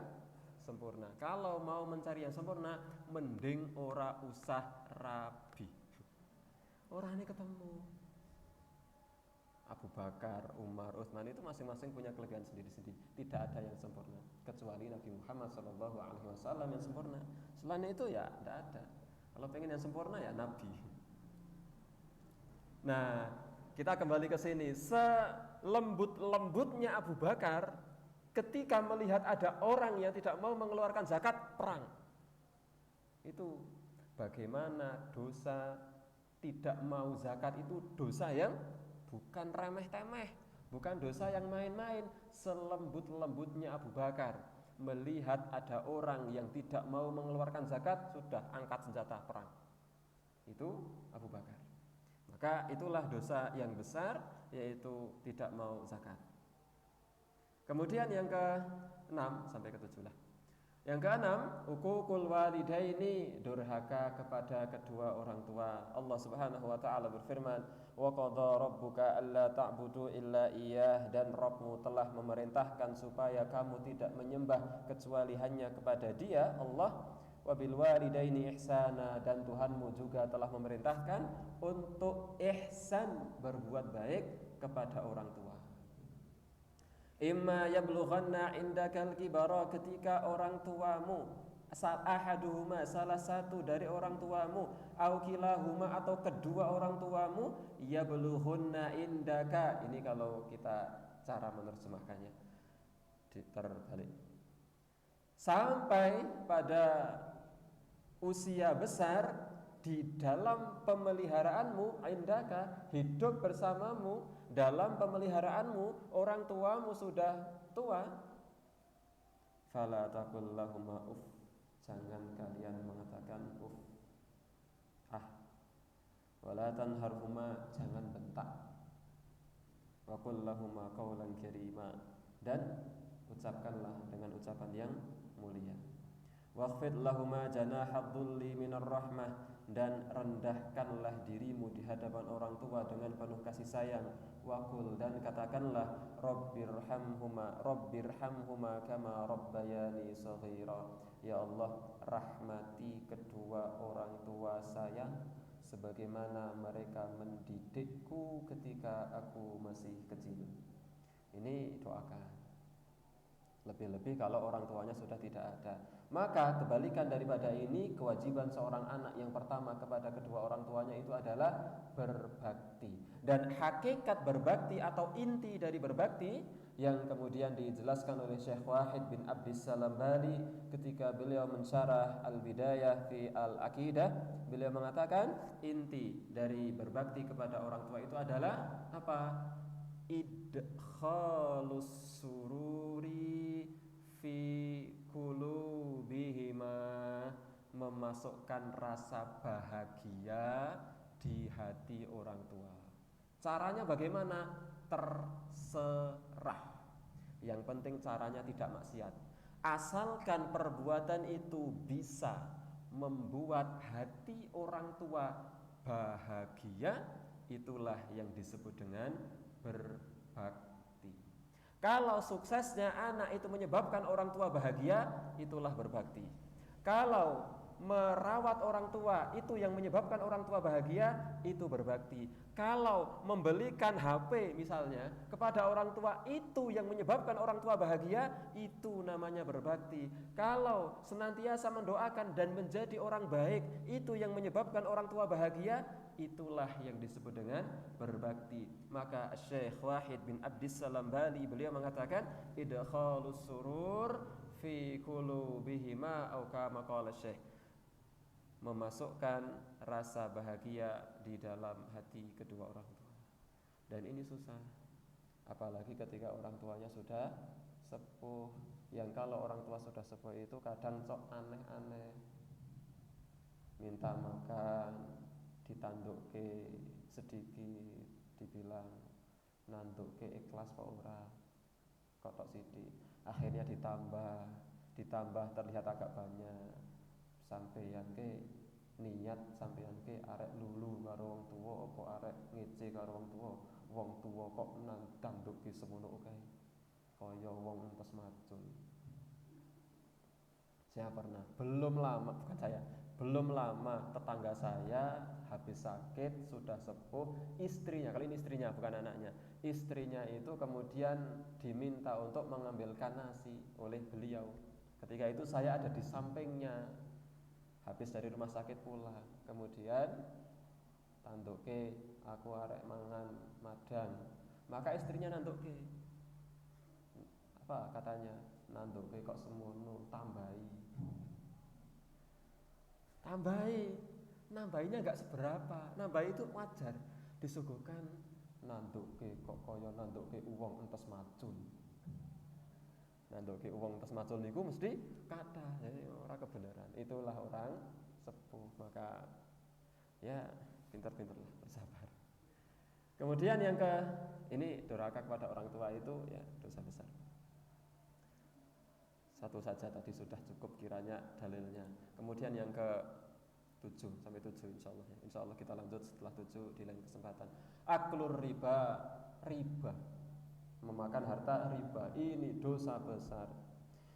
sempurna. Kalau mau mencari yang sempurna, mending ora usah rabi. Orangnya ketemu. Abu Bakar, Umar, Utsman itu masing-masing punya kelebihan sendiri-sendiri. Tidak ada yang sempurna kecuali Nabi Muhammad SAW yang sempurna. Selain itu ya tidak ada. Kalau pengen yang sempurna ya Nabi. Nah, kita kembali ke sini. Selembut-lembutnya Abu Bakar ketika melihat ada orang yang tidak mau mengeluarkan zakat, perang. Itu bagaimana dosa tidak mau zakat itu dosa yang bukan remeh-temeh, bukan dosa yang main-main. Selembut-lembutnya Abu Bakar melihat ada orang yang tidak mau mengeluarkan zakat, sudah angkat senjata perang. Itu Abu Bakar. Maka itulah dosa yang besar, yaitu tidak mau zakat. Kemudian yang ke-6 sampai ke-7 lah. Yang ke-6, uququl walidaini, durhaka kepada kedua orang tua. Allah Subhanahu wa taala berfirman, "Wa qadha rabbuka alla ta'budu illa iyyah," dan Rabbmu telah memerintahkan supaya kamu tidak menyembah kecuali hanya kepada Dia, Allah. Wa bil walidaini ihsana, dan Tuhanmu juga telah memerintahkan untuk ihsan, berbuat baik kepada orang tua. Imma yablughanna indakal kibara, ketika orang tuamu, ahaduhuma, salah satu dari orang tuamu, au kilahuma, atau kedua orang tuamu, yablughunna indaka. Ini kalau kita cara menerjemahkannya terbalik. Sampai pada usia besar di dalam pemeliharaanmu, indaka, hidup bersamamu dalam pemeliharaanmu, orang tuamu sudah tua, fala taqul lahuma uff, jangan kalian mengatakan uff, wala tanharhuma, jangan bentak, wa qul lahuma qawlan karima, dan ucapkanlah dengan ucapan yang mulia. Wakhfid lahuma janahad dhulli minar rahmah, dan rendahkanlah dirimu di hadapan orang tua dengan penuh kasih sayang. Waqul, dan katakanlah, Rabbirhamhuma kama rabbayani shaghira, ya Allah, rahmati kedua orang tua saya sebagaimana mereka mendidikku ketika aku masih kecil. Ini doakan. Lebih-lebih kalau orang tuanya sudah tidak ada. Maka kebalikan daripada ini, kewajiban seorang anak yang pertama kepada kedua orang tuanya itu adalah berbakti. Dan hakikat berbakti atau inti dari berbakti yang kemudian dijelaskan oleh Syekh Wahid bin Abdissalam Bali ketika beliau mensyarah Al-Bidayah fi Al-Aqidah, beliau mengatakan inti dari berbakti kepada orang tua itu adalah apa? Idkhalus sururi fi qulubihima, memasukkan rasa bahagia di hati orang tua. Caranya bagaimana? Terserah. Yang penting caranya tidak maksiat. Asalkan perbuatan itu bisa membuat hati orang tua bahagia, itulah yang disebut dengan berbakti. Kalau suksesnya anak itu menyebabkan orang tua bahagia, itulah berbakti. Kalau merawat orang tua itu yang menyebabkan orang tua bahagia, itu berbakti. Kalau membelikan HP misalnya kepada orang tua itu yang menyebabkan orang tua bahagia, itu namanya berbakti. Kalau senantiasa mendoakan dan menjadi orang baik, itu yang menyebabkan orang tua bahagia, itulah yang disebut dengan berbakti. Maka Syekh Wahid bin Abdissalam Bali beliau mengatakan, idkhalus surur fi qulubihima, au kama qala Syekh, memasukkan rasa bahagia di dalam hati kedua orang tua. Dan ini susah, apalagi ketika orang tuanya sudah sepuh. Yang kalau orang tua sudah sepuh itu kadang sok aneh-aneh, minta makan ditanduk ke sedikit, dibilang nanduk ke ikhlas kok ora, kotok sidik, akhirnya ditambah terlihat agak banyak, sampeyan ke niat, sampeyan ke arek lulu karo wong tuwa apa arek ngece karo wong tuwa kok nanduk ke semono kae kaya wong entes macul. Saya pernah, belum lama, bukan saya, Belum lama tetangga saya habis sakit, sudah sepuh, istrinya, kali ini istrinya bukan anaknya, istrinya itu kemudian diminta untuk mengambilkan nasi oleh beliau. Ketika itu saya ada di sampingnya, habis dari rumah sakit pulang, kemudian tanduke aku arek mangan madang, maka istrinya nanduke, apa katanya, nanduke kok semono, nambahinya nggak seberapa, nambahi itu wajar, disuguhkan nanduke kok kaya nanduke uwong entes macul, nanduke uwong entes macul niku mesti kata, jadi orang kebenaran, itulah orang sepuh, maka ya pintar-pintarlah bersabar. Kemudian yang ini durhaka kepada orang tua itu ya dosa besar. Satu saja tadi sudah cukup kiranya dalilnya. Kemudian yang ke 7 sampai 7 insyaallah ya. Insyaallah kita lanjut setelah 7 di lain kesempatan. Aklur riba, memakan harta riba, ini dosa besar.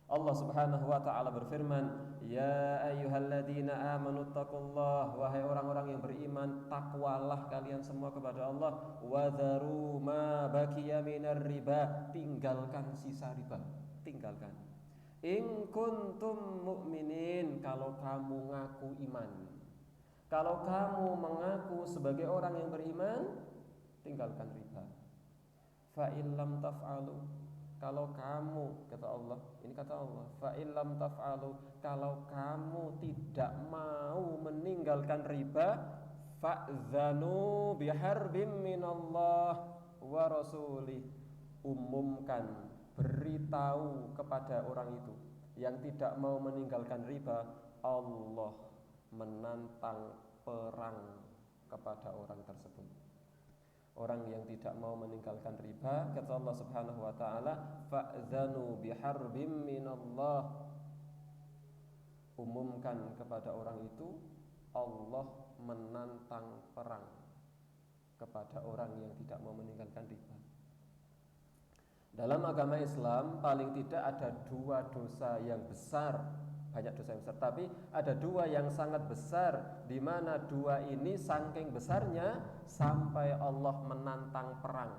Allah Subhanahu wa taala berfirman, "Ya ayyuhalladzina amanu taqullah", wahai orang-orang yang beriman, takwalah kalian semua kepada Allah, wa dzaru ma baqiya minar riba, tinggalkan sisa riba, tinggalkan. In kuntum mu'minin, kalau kamu ngaku iman. Kalau kamu mengaku sebagai orang yang beriman, tinggalkan riba. Fa illam taf'alu, kalau kamu, kata Allah, ini kata Allah, fa illam taf'alu, kalau kamu tidak mau meninggalkan riba, fa'dzanu biharbim minallah wa rasulih, umumkan, beritahu kepada orang itu yang tidak mau meninggalkan riba, Allah menantang perang kepada orang tersebut. Orang yang tidak mau meninggalkan riba, kata Allah Subhanahu wa taala, fa'dzanu biharbim minallah, umumkan kepada orang itu Allah menantang perang kepada orang yang tidak mau meninggalkan riba. Dalam agama Islam paling tidak ada 2 dosa yang besar, banyak dosa yang besar, tapi ada 2 yang sangat besar, di mana 2 ini saking besarnya sampai Allah menantang perang.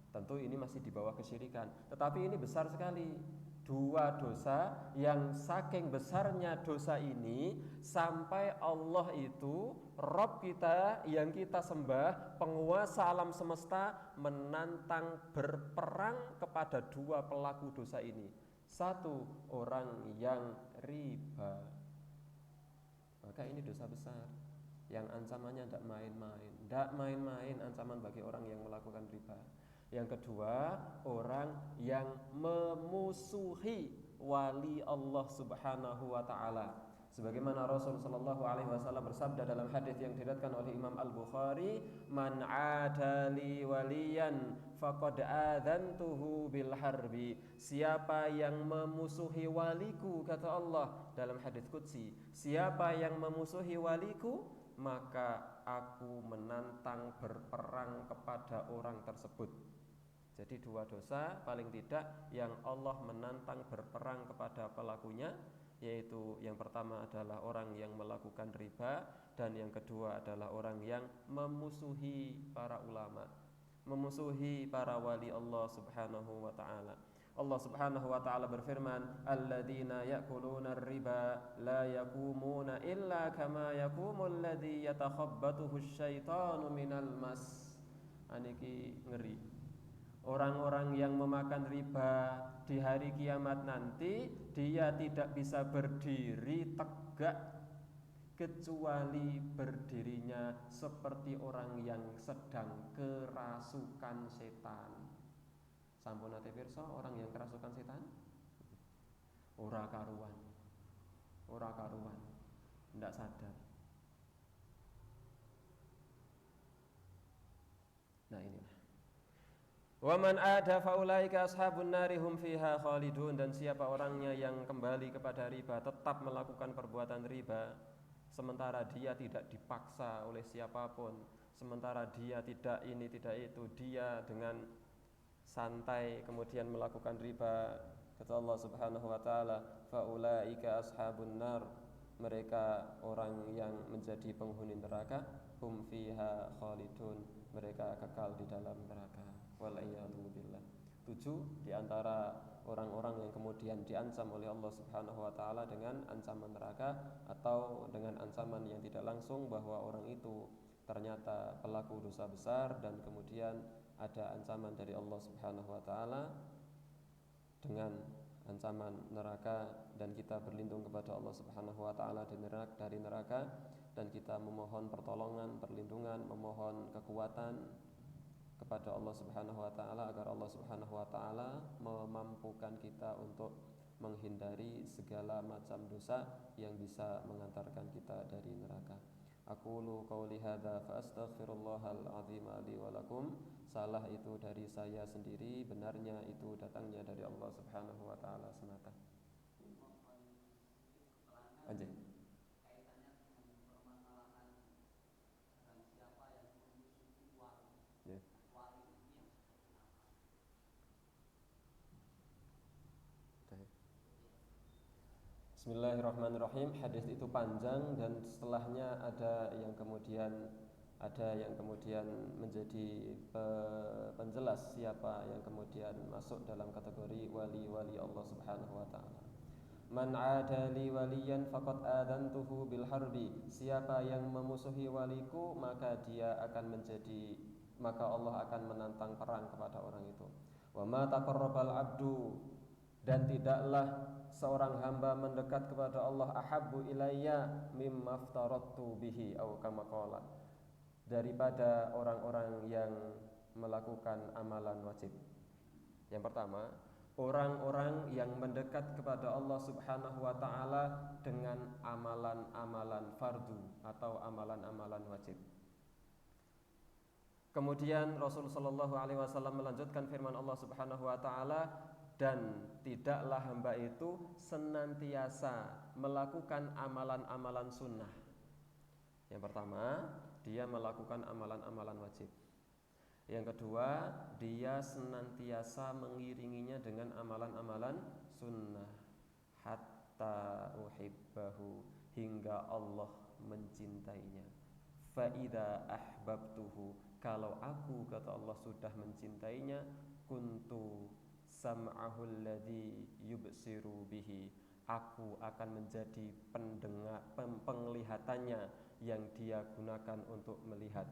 Tentu ini masih di bawah kesyirikan, tetapi ini besar sekali. 2 dosa yang saking besarnya dosa ini sampai Allah itu, Rabb kita yang kita sembah, penguasa alam semesta, menantang berperang kepada 2 pelaku dosa ini. 1, orang yang riba. Maka ini dosa besar yang ancamannya tidak main-main, ancaman bagi orang yang melakukan riba. Yang kedua, orang yang memusuhi wali Allah Subhanahu wa taala. Sebagaimana Rasul sallallahu alaihi wasallam bersabda dalam hadis yang diriwayatkan oleh Imam Al-Bukhari, "Man 'adali waliyan faqad adzantuhu bil harbi." Siapa yang memusuhi waliku, kata Allah dalam hadis qudsi, siapa yang memusuhi waliku, maka aku menantang berperang kepada orang tersebut. Jadi 2 dosa paling tidak yang Allah menantang berperang kepada pelakunya, yaitu yang pertama adalah orang yang melakukan riba, dan yang kedua adalah orang yang memusuhi para ulama, memusuhi para wali Allah Subhanahu wa taala. Allah Subhanahu wa taala berfirman, "Alladzina ya'kuluna ar-riba la yaqumuna illa kama yaqumul ladzi yatakhabbathu asyaitanu minal mas." Aniki ngeri. Orang-orang yang memakan riba di hari kiamat nanti, dia tidak bisa berdiri tegak kecuali berdirinya seperti orang yang sedang kerasukan setan. Sampun ate pirsa orang yang kerasukan setan? Ora karuan. Tidak sadar. Nah inilah. Wa man ada faulaika ashabun nari hum fiha khalidun, dan siapa orangnya yang kembali kepada riba, tetap melakukan perbuatan riba, sementara dia tidak dipaksa oleh siapapun, sementara dia tidak ini tidak itu, dia dengan santai kemudian melakukan riba, kata Allah Subhanahu wa taala, faulaika ashabun nar, mereka orang yang menjadi penghuni neraka, hum fiha khalidun, mereka kekal di dalam neraka. Wal'iyadzubillah. 7 di antara orang-orang yang kemudian diancam oleh Allah Subhanahu wa taala dengan ancaman neraka atau dengan ancaman yang tidak langsung, bahwa orang itu ternyata pelaku dosa besar dan kemudian ada ancaman dari Allah Subhanahu wa taala dengan ancaman neraka, dan kita berlindung kepada Allah Subhanahu wa taala dari neraka, dan kita memohon pertolongan, perlindungan, memohon kekuatan kepada Allah Subhanahu wa taala agar Allah Subhanahu wa taala memampukan kita untuk menghindari segala macam dosa yang bisa mengantarkan kita dari neraka. Aqulu qauli hadza fa astaghfirullahal azim li wa lakum. Salah itu dari saya sendiri, benarnya itu datangnya dari Allah Subhanahu wa taala semata. Anjay. Yeah. Bismillahirrahmanirrahim. Hadis itu panjang dan setelahnya ada yang kemudian menjadi penjelas siapa yang kemudian masuk dalam kategori wali-wali Allah Subhanahu wa taala. Man 'ada li waliyan faqad adantuhu bil harbi. Siapa yang memusuhi waliku, maka Allah akan menantang perang kepada orang itu. Wa ma taqarrabal 'abdu, dan tidaklah seorang hamba mendekat kepada Allah ahabbu ilayya mimma aftaradtu bihi au kama qala, daripada orang-orang yang melakukan amalan wajib. Yang pertama, orang-orang yang mendekat kepada Allah Subhanahu wa taala dengan amalan-amalan fardu atau amalan-amalan wajib. Kemudian Rasulullah sallallahu alaihi wasallam melanjutkan firman Allah Subhanahu wa taala, dan tidaklah hamba itu senantiasa melakukan amalan-amalan sunnah. Yang pertama, dia melakukan amalan-amalan wajib. Yang kedua, dia senantiasa mengiringinya dengan amalan-amalan sunnah. Hatta uhibbahu, hingga Allah mencintainya. Fa idza ahbabtuhu, kalau aku, kata Allah, sudah mencintainya, kuntu sam'ahu alladhi yubsiru bihi, aku akan menjadi penglihatannya yang dia gunakan untuk melihat.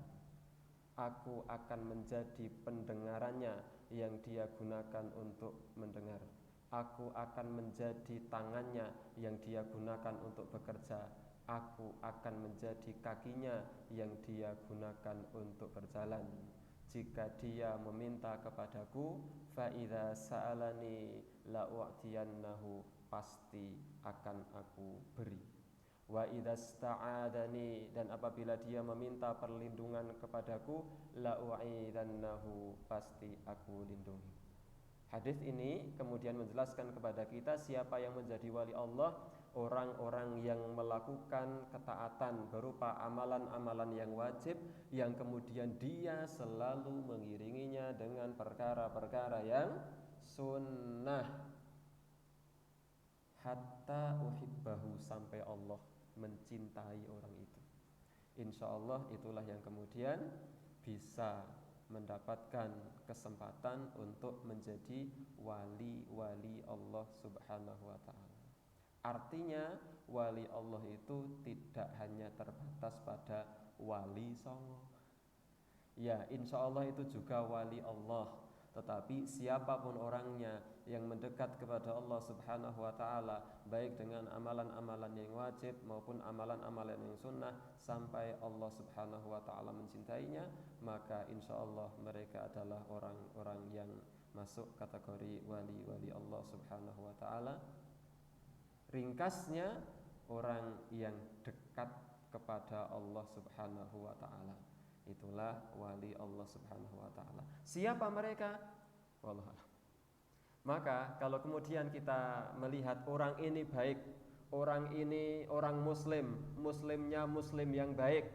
Aku akan menjadi pendengarannya yang dia gunakan untuk mendengar. Aku akan menjadi tangannya yang dia gunakan untuk bekerja. Aku akan menjadi kakinya yang dia gunakan untuk berjalan. Jika dia meminta kepadaku, fa idza sa'alani la u'tiyannahu, pasti akan aku beri. Wa idza sta'adani, dan apabila dia meminta perlindungan kepadaku, la u'idannahu, pasti aku lindungi. Hadis ini kemudian menjelaskan kepada kita siapa yang menjadi wali Allah, orang-orang yang melakukan ketaatan berupa amalan-amalan yang wajib, yang kemudian dia selalu mengiringinya dengan perkara-perkara yang sunnah. Hatta uhibbahu, sampai Allah mencintai orang itu. Insya Allah itulah yang kemudian bisa mendapatkan kesempatan untuk menjadi wali-wali Allah Subhanahu wa ta'ala. Artinya wali Allah itu tidak hanya terbatas pada wali songo. Ya, insya Allah itu juga wali Allah. Tetapi siapapun orangnya yang mendekat kepada Allah Subhanahu wa ta'ala, baik dengan amalan-amalan yang wajib maupun amalan-amalan yang sunnah, sampai Allah Subhanahu wa ta'ala mencintainya, maka insya Allah mereka adalah orang-orang yang masuk kategori wali-wali Allah Subhanahu wa ta'ala. Ringkasnya, orang yang dekat kepada Allah Subhanahu wa ta'ala, itulah wali Allah Subhanahu wa ta'ala. Siapa mereka? Wallahu a'lam. Maka kalau kemudian kita melihat orang ini baik, orang ini orang muslim, muslimnya muslim yang baik,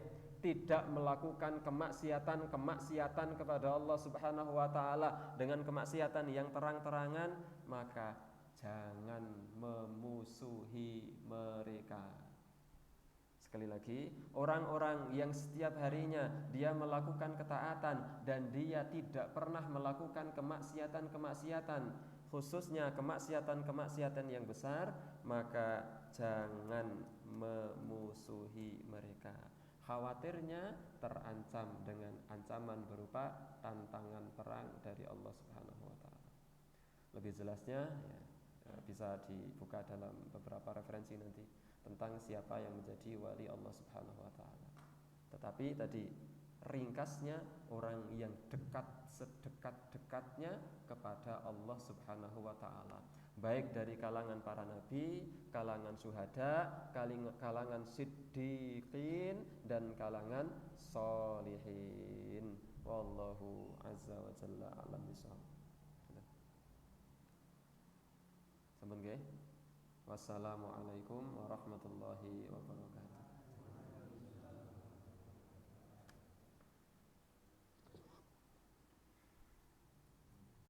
tidak melakukan kemaksiatan kepada Allah Subhanahu wa ta'ala dengan kemaksiatan yang terang-terangan, maka jangan memusuhi mereka. Sekali lagi, orang-orang yang setiap harinya dia melakukan ketaatan dan dia tidak pernah melakukan kemaksiatan-kemaksiatan, khususnya kemaksiatan-kemaksiatan yang besar, maka jangan memusuhi mereka. Khawatirnya terancam dengan ancaman berupa tantangan perang dari Allah Subhanahu wa taala. Lebih jelasnya bisa dibuka dalam beberapa referensi nanti tentang siapa yang menjadi wali Allah Subhanahu wa taala. Tetapi tadi ringkasnya, orang yang dekat sedekat-dekatnya kepada Allah Subhanahu wa taala, baik dari kalangan para nabi, kalangan syuhada, kalangan siddiqin, dan kalangan sholihin. Wallahu azza wa jalla alam bisawab. Sampun nggih. Wassalamualaikum warahmatullahi wabarakatuh.